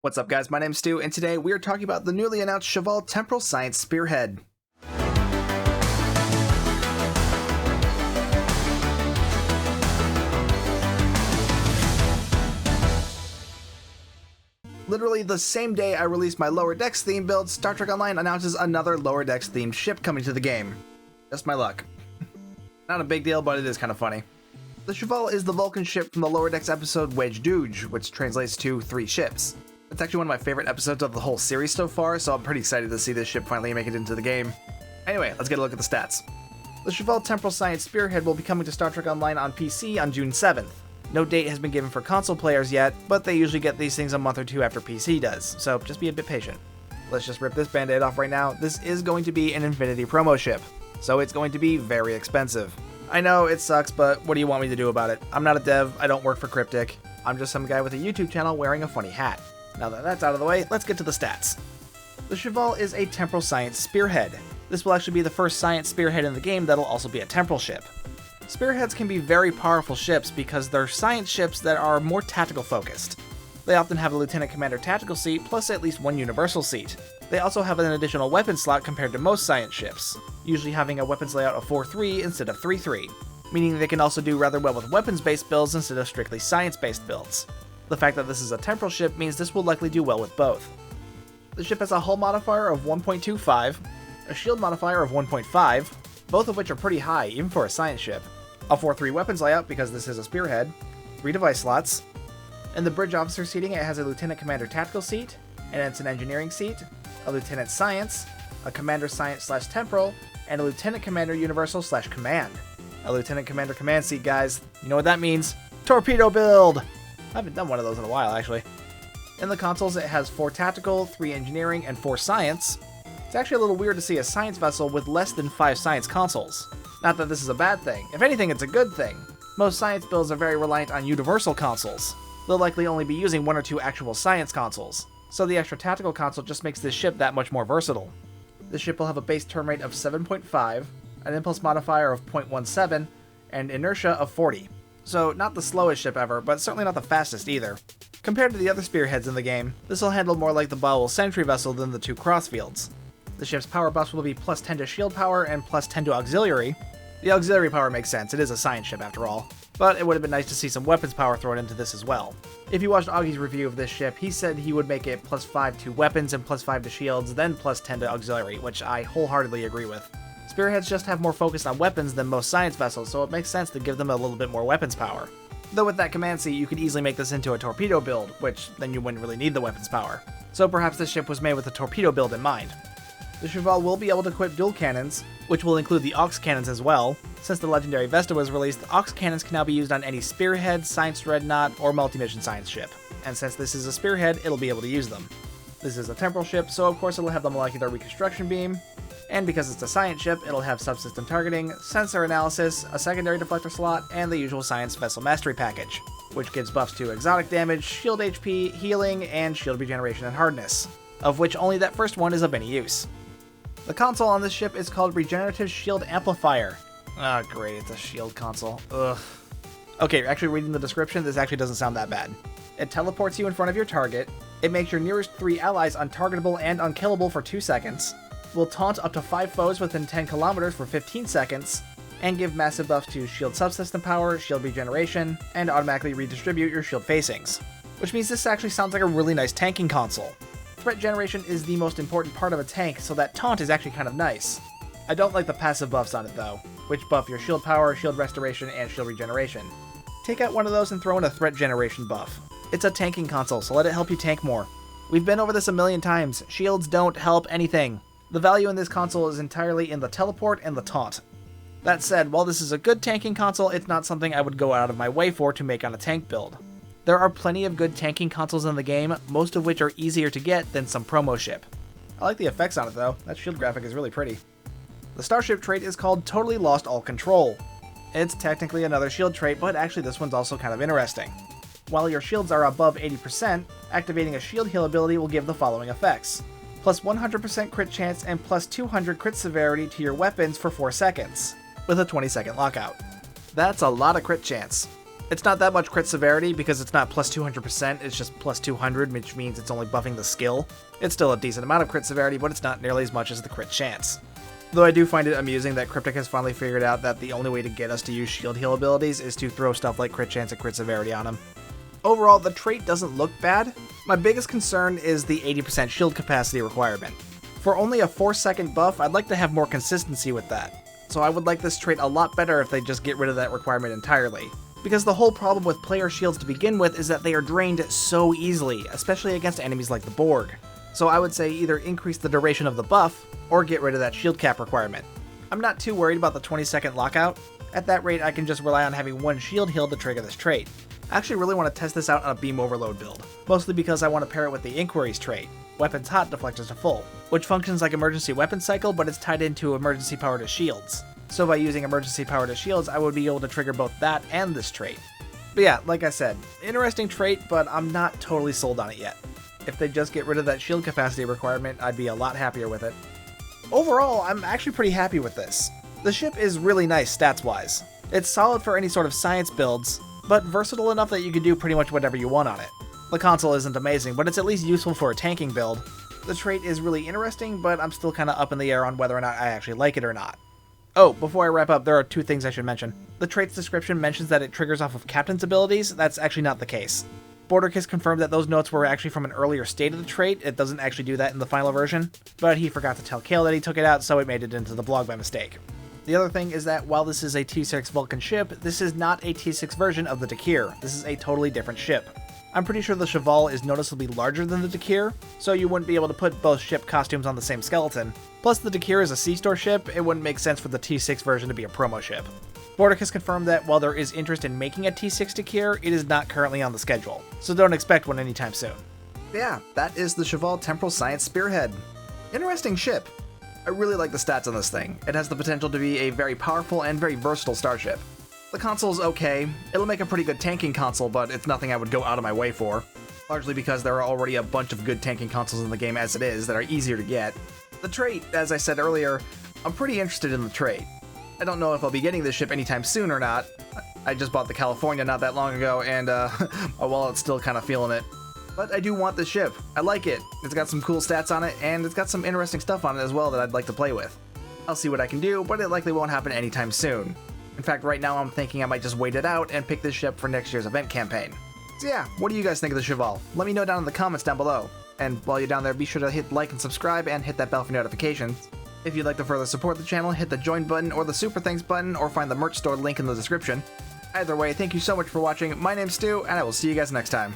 What's up guys, my name's Stu, and today we are talking about the newly announced Cheval Temporal Science Spearhead. Literally the same day I released my Lower Decks theme build, Star Trek Online announces another Lower Decks themed ship coming to the game. Just my luck. Not a big deal, but it is kind of funny. The Cheval is the Vulcan ship from the Lower Decks episode Wedge Dooge, which translates to 3 ships. It's actually one of my favorite episodes of the whole series so far, so I'm pretty excited to see this ship finally make it into the game. Anyway, let's get a look at the stats. The Cheval Temporal Science Spearhead will be coming to Star Trek Online on PC on June 7th. No date has been given for console players yet, but they usually get these things a month or two after PC does, so just be a bit patient. Let's just rip this band-aid off right now. This is going to be an Infinity promo ship, so it's going to be very expensive. I know, it sucks, but what do you want me to do about it? I'm not a dev, I don't work for Cryptic. I'm just some guy with a YouTube channel wearing a funny hat. Now that that's out of the way, let's get to the stats. The Cheval is a Temporal Science Spearhead. This will actually be the first Science Spearhead in the game that'll also be a temporal ship. Spearheads can be very powerful ships because they're science ships that are more tactical focused. They often have a Lieutenant Commander tactical seat plus at least one universal seat. They also have an additional weapon slot compared to most science ships, usually having a weapons layout of 4-3 instead of 3-3, meaning they can also do rather well with weapons-based builds instead of strictly science-based builds. The fact that this is a temporal ship means this will likely do well with both. The ship has a hull modifier of 1.25, a shield modifier of 1.5, both of which are pretty high even for a science ship, a 4-3 weapons layout because this is a spearhead, 3 device slots. In the bridge officer seating, it has a Lieutenant Commander tactical seat, an Ensign engineering seat, a Lieutenant Science, a Commander Science/Temporal, and a Lieutenant Commander Universal/Command. A Lieutenant Commander command seat, guys. You know what that means? Torpedo build! I haven't done one of those in a while, actually. In the consoles, it has 4 tactical, 3 engineering, and 4 science. It's actually a little weird to see a science vessel with less than 5 science consoles. Not that this is a bad thing. If anything, it's a good thing. Most science builds are very reliant on universal consoles. They'll likely only be using 1 or 2 actual science consoles, so the extra tactical console just makes this ship that much more versatile. This ship will have a base turn rate of 7.5, an impulse modifier of 0.17, and inertia of 40. So not the slowest ship ever, but certainly not the fastest either. Compared to the other spearheads in the game, this will handle more like the Bowel Sentry vessel than the 2 crossfields. The ship's power buffs will be plus 10 to shield power and plus 10 to auxiliary. The auxiliary power makes sense, it is a science ship after all, but it would have been nice to see some weapons power thrown into this as well. If you watched Augie's review of this ship, he said he would make it plus 5 to weapons and plus 5 to shields, then plus 10 to auxiliary, which I wholeheartedly agree with. Spearheads just have more focus on weapons than most science vessels, so it makes sense to give them a little bit more weapons power. Though with that command seat, you could easily make this into a torpedo build, which then you wouldn't really need the weapons power. So perhaps this ship was made with a torpedo build in mind. The Cheval will be able to equip dual cannons, which will include the aux cannons as well. Since the legendary Vesta was released, the aux cannons can now be used on any spearhead, science dreadnought, or multi-mission science ship. And since this is a spearhead, it'll be able to use them. This is a temporal ship, so of course it'll have the molecular reconstruction beam, and because it's a science ship, it'll have subsystem targeting, sensor analysis, a secondary deflector slot, and the usual science vessel mastery package, which gives buffs to exotic damage, shield HP, healing, and shield regeneration and hardness, of which only that first one is of any use. The console on this ship is called Regenerative Shield Amplifier. Ah, great, it's a shield console. Ugh. Okay, actually reading the description, this actually doesn't sound that bad. It teleports you in front of your target, it makes your nearest 3 allies untargetable and unkillable for 2 seconds, will taunt up to 5 foes within 10 kilometers for 15 seconds, and give massive buffs to shield subsystem power, shield regeneration, and automatically redistribute your shield facings. Which means this actually sounds like a really nice tanking console. Threat generation is the most important part of a tank, so that taunt is actually kind of nice. I don't like the passive buffs on it though, which buff your shield power, shield restoration, and shield regeneration. Take out one of those and throw in a threat generation buff. It's a tanking console, so let it help you tank more. We've been over this a million times, shields don't help anything. The value in this console is entirely in the teleport and the taunt. That said, while this is a good tanking console, it's not something I would go out of my way for to make on a tank build. There are plenty of good tanking consoles in the game, most of which are easier to get than some promo ship. I like the effects on it though, that shield graphic is really pretty. The starship trait is called Totally Lost All Control. It's technically another shield trait, but actually this one's also kind of interesting. While your shields are above 80%, activating a shield heal ability will give the following effects. Plus 100% crit chance and plus 200 crit severity to your weapons for 4 seconds, with a 20-second lockout. That's a lot of crit chance. It's not that much crit severity because it's not plus 200%, it's just plus 200, which means it's only buffing the skill. It's still a decent amount of crit severity, but it's not nearly as much as the crit chance. Though I do find it amusing that Cryptic has finally figured out that the only way to get us to use shield heal abilities is to throw stuff like crit chance and crit severity on him. Overall, the trait doesn't look bad. My biggest concern is the 80% shield capacity requirement. For only a 4-second buff, I'd like to have more consistency with that. So I would like this trait a lot better if they just get rid of that requirement entirely. Because the whole problem with player shields to begin with is that they are drained so easily, especially against enemies like the Borg. So I would say either increase the duration of the buff, or get rid of that shield cap requirement. I'm not too worried about the 20-second lockout. At that rate, I can just rely on having one shield heal to trigger this trait. I actually really want to test this out on a beam overload build, mostly because I want to pair it with the Inquiries trait, Weapons Hot deflectors to full, which functions like emergency weapon cycle, but it's tied into emergency power to shields. So by using emergency power to shields, I would be able to trigger both that and this trait. But yeah, like I said, interesting trait, but I'm not totally sold on it yet. If they just get rid of that shield capacity requirement, I'd be a lot happier with it. Overall, I'm actually pretty happy with this. The ship is really nice stats-wise. It's solid for any sort of science builds, but versatile enough that you can do pretty much whatever you want on it. The console isn't amazing, but it's at least useful for a tanking build. The trait is really interesting, but I'm still kinda up in the air on whether or not I actually like it or not. Oh, before I wrap up, there are two things I should mention. The trait's description mentions that it triggers off of Captain's abilities. That's actually not the case. Borderkiss confirmed that those notes were actually from an earlier state of the trait. It doesn't actually do that in the final version, but he forgot to tell Kale that he took it out, so it made it into the blog by mistake. The other thing is that while this is a T6 Vulcan ship, this is not a T6 version of the Dakir. This is a totally different ship. I'm pretty sure the Cheval is noticeably larger than the Dakir, so you wouldn't be able to put both ship costumes on the same skeleton. Plus, the Dakir is a C-store ship, it wouldn't make sense for the T6 version to be a promo ship. Borderkiss confirmed that while there is interest in making a T6 Dakir, it is not currently on the schedule, so don't expect one anytime soon. Yeah, that is the Cheval Temporal Science Spearhead. Interesting ship. I really like the stats on this thing. It has the potential to be a very powerful and very versatile starship. The console's okay. It'll make a pretty good tanking console, but it's nothing I would go out of my way for. Largely because there are already a bunch of good tanking consoles in the game as it is that are easier to get. The trait, as I said earlier, I'm pretty interested in the trait. I don't know if I'll be getting this ship anytime soon or not. I just bought the California not that long ago, and my wallet's still kind of feeling it. But I do want this ship. I like it. It's got some cool stats on it, and it's got some interesting stuff on it as well that I'd like to play with. I'll see what I can do, but it likely won't happen anytime soon. In fact, right now I'm thinking I might just wait it out and pick this ship for next year's event campaign. So yeah, what do you guys think of the Cheval? Let me know down in the comments down below. And while you're down there, be sure to hit like and subscribe and hit that bell for notifications. If you'd like to further support the channel, hit the join button or the super thanks button, or find the merch store link in the description. Either way, thank you so much for watching. My name's Stu, and I will see you guys next time.